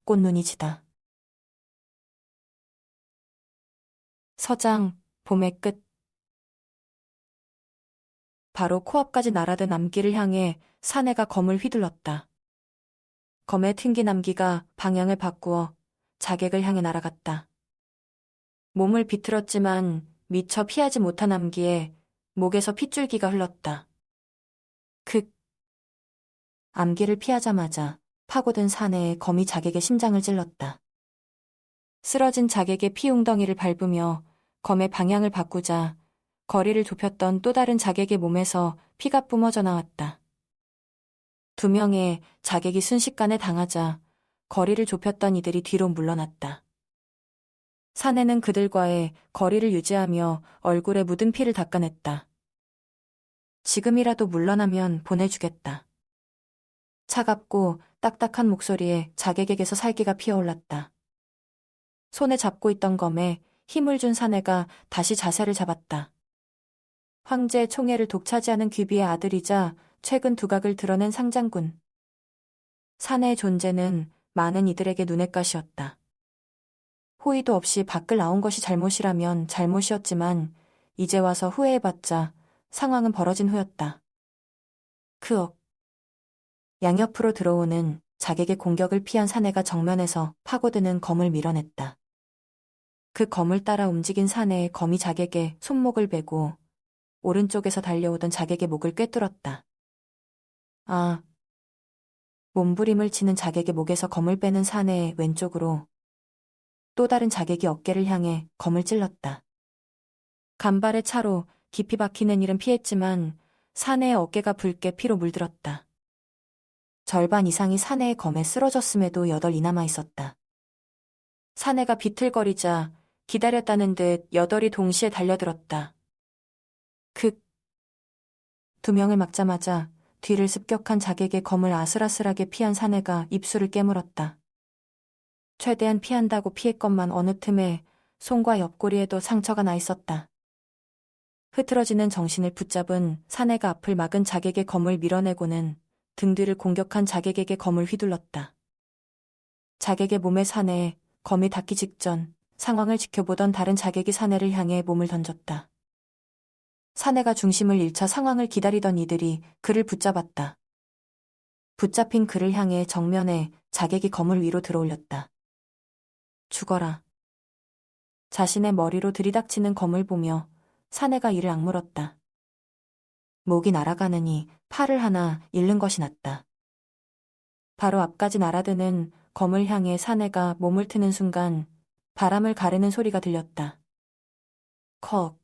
꽃눈이 지다. 서장, 봄의 끝. 바로 코앞까지 날아든 암기를 향해 사내가 검을 휘둘렀다. 검에 튕긴 암기가 방향을 바꾸어 자객을 향해 날아갔다. 몸을 비틀었지만 미처 피하지 못한 암기에 목에서 핏줄기가 흘렀다. 크. 암기를 피하자마자 파고든 사내에 검이 자객의 심장을 찔렀다. 쓰러진 자객의 피웅덩이를 밟으며 검의 방향을 바꾸자 거리를 좁혔던 또 다른 자객의 몸에서 피가 뿜어져 나왔다. 두 명의 자객이 순식간에 당하자 거리를 좁혔던 이들이 뒤로 물러났다. 사내는 그들과의 거리를 유지하며 얼굴에 묻은 피를 닦아냈다. 지금이라도 물러나면 보내주겠다. 차갑고 딱딱한 목소리에 자객에게서 살기가 피어올랐다. 손에 잡고 있던 검에 힘을 준 사내가 다시 자세를 잡았다. 황제의 총애를 독차지하는 귀비의 아들이자 최근 두각을 드러낸 상장군. 사내의 존재는 많은 이들에게 눈엣 가시였다. 호의도 없이 밖을 나온 것이 잘못이라면 잘못이었지만 이제 와서 후회해봤자 상황은 벌어진 후였다. 크억. 양옆으로 들어오는 자객의 공격을 피한 사내가 정면에서 파고드는 검을 밀어냈다. 그 검을 따라 움직인 사내의 검이 자객의 손목을 베고 오른쪽에서 달려오던 자객의 목을 꿰뚫었다. 아. 몸부림을 치는 자객의 목에서 검을 빼는 사내의 왼쪽으로 또 다른 자객이 어깨를 향해 검을 찔렀다. 간발의 차로 깊이 박히는 일은 피했지만 사내의 어깨가 붉게 피로 물들었다. 절반 이상이 사내의 검에 쓰러졌음에도 여덟이 남아 있었다. 사내가 비틀거리자 기다렸다는 듯 여덟이 동시에 달려들었다. 두 명을 막자마자 뒤를 습격한 자객의 검을 아슬아슬하게 피한 사내가 입술을 깨물었다. 최대한 피한다고 피했건만 어느 틈에 손과 옆구리에도 상처가 나 있었다. 흐트러지는 정신을 붙잡은 사내가 앞을 막은 자객의 검을 밀어내고는 등 뒤를 공격한 자객에게 검을 휘둘렀다. 자객의 몸에 사내에 검이 닿기 직전 상황을 지켜보던 다른 자객이 사내를 향해 몸을 던졌다. 사내가 중심을 잃자 상황을 기다리던 이들이 그를 붙잡았다. 붙잡힌 그를 향해 정면에 자객이 검을 위로 들어올렸다. 죽어라. 자신의 머리로 들이닥치는 검을 보며 사내가 이를 악물었다. 목이 날아가느니 팔을 하나 잃는 것이 낫다. 바로 앞까지 날아드는 검을 향해 사내가 몸을 트는 순간 바람을 가르는 소리가 들렸다. 컥.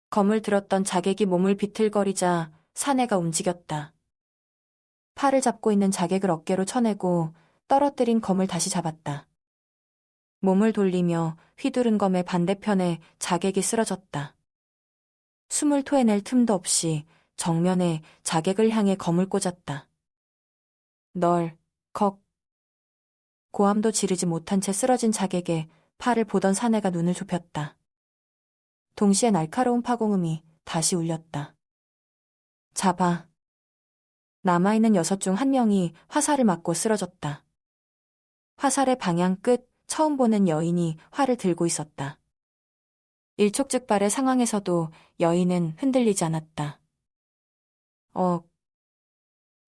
검을 들었던 자객이 몸을 비틀거리자 사내가 움직였다. 팔을 잡고 있는 자객을 어깨로 쳐내고 떨어뜨린 검을 다시 잡았다. 몸을 돌리며 휘두른 검의 반대편에 자객이 쓰러졌다. 숨을 토해낼 틈도 없이 정면에 자객을 향해 검을 꽂았다. 컥. 고함도 지르지 못한 채 쓰러진 자객의 팔을 보던 사내가 눈을 좁혔다. 동시에 날카로운 파공음이 다시 울렸다. 잡아. 남아있는 6 중 1명이 화살을 맞고 쓰러졌다. 화살의 방향 끝 처음 보는 여인이 활을 들고 있었다. 일촉즉발의 상황에서도 여인은 흔들리지 않았다.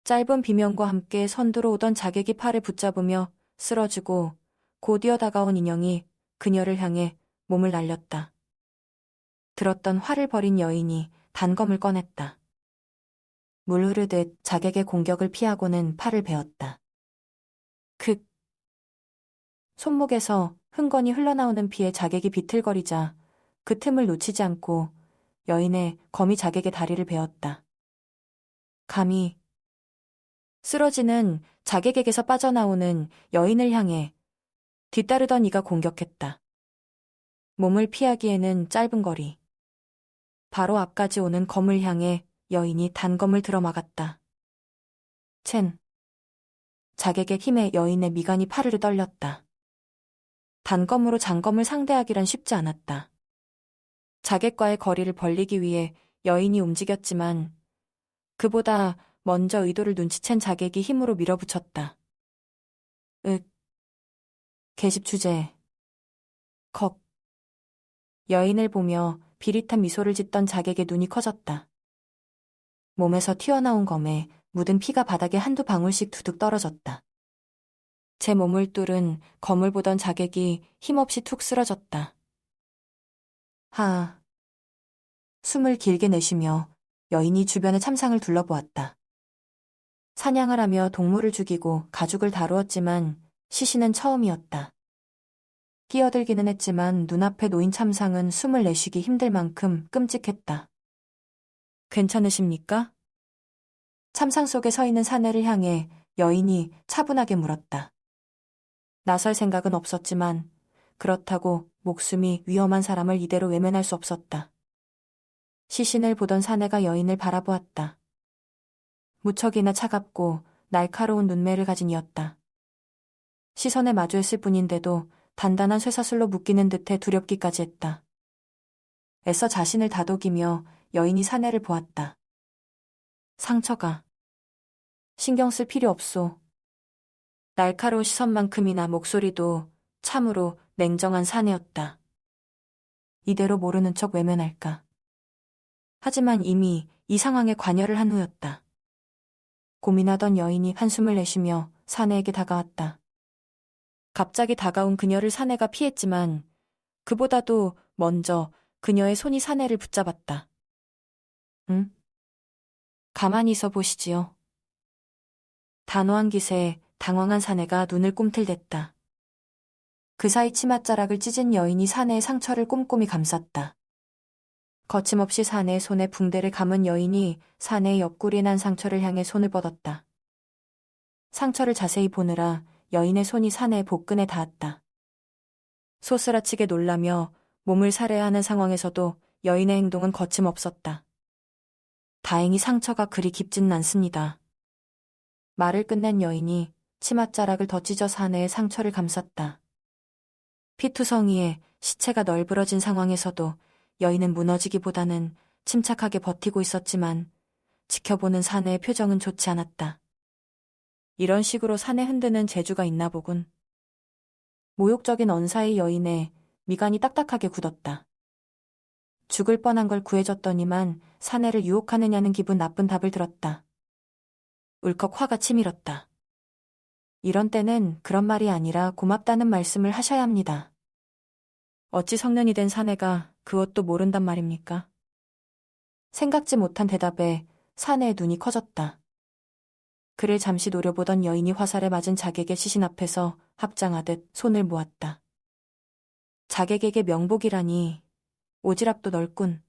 짧은 비명과 함께 선두로 오던 자객이 팔을 붙잡으며 쓰러지고 곧이어 다가온 인형이 그녀를 향해 몸을 날렸다. 들었던 활을 버린 여인이 단검을 꺼냈다. 물 흐르듯 자객의 공격을 피하고는 팔을 베었다. 손목에서 흥건히 흘러나오는 피에 자객이 비틀거리자 그 틈을 놓치지 않고 여인의 검이 자객의 다리를 베었다. 감히 쓰러지는 자객에게서 빠져나오는 여인을 향해 뒤따르던 이가 공격했다. 몸을 피하기에는 짧은 거리. 바로 앞까지 오는 검을 향해 여인이 단검을 들어막았다. 자객의 힘에 여인의 미간이 파르르 떨렸다. 단검으로 장검을 상대하기란 쉽지 않았다. 자객과의 거리를 벌리기 위해 여인이 움직였지만 그보다 먼저 의도를 눈치챈 자객이 힘으로 밀어붙였다. 계집 주제. 컥. 여인을 보며 비릿한 미소를 짓던 자객의 눈이 커졌다. 몸에서 튀어나온 검에 묻은 피가 바닥에 한두 방울씩 두둑 떨어졌다. 제 몸을 뚫은 검을 보던 자객이 힘없이 툭 쓰러졌다. 하. 숨을 길게 내쉬며 여인이 주변의 참상을 둘러보았다. 사냥을 하며 동물을 죽이고 가죽을 다루었지만 시신은 처음이었다. 끼어들기는 했지만 눈앞에 놓인 참상은 숨을 내쉬기 힘들 만큼 끔찍했다. 괜찮으십니까? 참상 속에 서 있는 사내를 향해 여인이 차분하게 물었다. 나설 생각은 없었지만 그렇다고 목숨이 위험한 사람을 이대로 외면할 수 없었다. 시신을 보던 사내가 여인을 바라보았다. 무척이나 차갑고 날카로운 눈매를 가진 이였다. 시선에 마주했을 뿐인데도 단단한 쇠사슬로 묶이는 듯해 두렵기까지 했다. 애써 자신을 다독이며 여인이 사내를 보았다. 상처가. 신경 쓸 필요 없소. 날카로운 시선만큼이나 목소리도 참으로 냉정한 사내였다. 이대로 모르는 척 외면할까. 하지만 이미 이 상황에 관여를 한 후였다. 고민하던 여인이 한숨을 내쉬며 사내에게 다가왔다. 갑자기 다가온 그녀를 사내가 피했지만 그보다도 먼저 그녀의 손이 사내를 붙잡았다. 응? 가만히 있어 보시지요. 단호한 기세에 당황한 사내가 눈을 꿈틀댔다. 그 사이 치맛자락을 찢은 여인이 사내의 상처를 꼼꼼히 감쌌다. 거침없이 사내의 손에 붕대를 감은 여인이 사내의 옆구리에 난 상처를 향해 손을 뻗었다. 상처를 자세히 보느라 여인의 손이 사내의 복근에 닿았다. 소스라치게 놀라며 몸을 살해하는 상황에서도 여인의 행동은 거침없었다. 다행히 상처가 그리 깊지는 않습니다. 말을 끝낸 여인이 치맛자락을 더 찢어 사내의 상처를 감쌌다. 피투성이에 시체가 널브러진 상황에서도 여인은 무너지기보다는 침착하게 버티고 있었지만 지켜보는 사내의 표정은 좋지 않았다. 이런 식으로 사내 흔드는 재주가 있나 보군. 모욕적인 언사의 여인의 미간이 딱딱하게 굳었다. 죽을 뻔한 걸 구해줬더니만 사내를 유혹하느냐는 기분 나쁜 답을 들었다. 울컥 화가 치밀었다. 이런 때는 그런 말이 아니라 고맙다는 말씀을 하셔야 합니다. 어찌 성년이 된 사내가 그것도 모른단 말입니까? 생각지 못한 대답에 사내의 눈이 커졌다. 그를 잠시 노려보던 여인이 화살에 맞은 자객의 시신 앞에서 합장하듯 손을 모았다. 자객에게 명복이라니 오지랖도 넓군.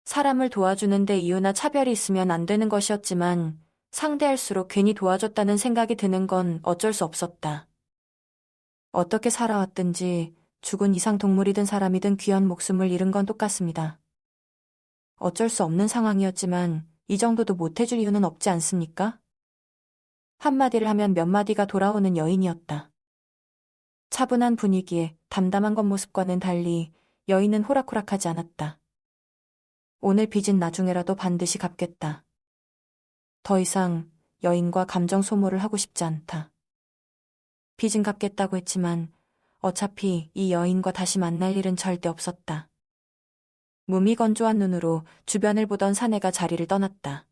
사람을 도와주는데 이유나 차별이 있으면 안 되는 것이었지만 상대할수록 괜히 도와줬다는 생각이 드는 건 어쩔 수 없었다. 어떻게 살아왔든지 죽은 이상동물이든 사람이든 귀한 목숨을 잃은 건 똑같습니다. 어쩔 수 없는 상황이었지만 이 정도도 못해줄 이유는 없지 않습니까? 한마디를 하면 몇 마디가 돌아오는 여인이었다. 차분한 분위기에 담담한 겉모습과는 달리 여인은 호락호락하지 않았다. 오늘 빚은 나중에라도 반드시 갚겠다. 더 이상 여인과 감정 소모를 하고 싶지 않다. 빚은 갚겠다고 했지만 어차피 이 여인과 다시 만날 일은 절대 없었다. 무미건조한 눈으로 주변을 보던 사내가 자리를 떠났다.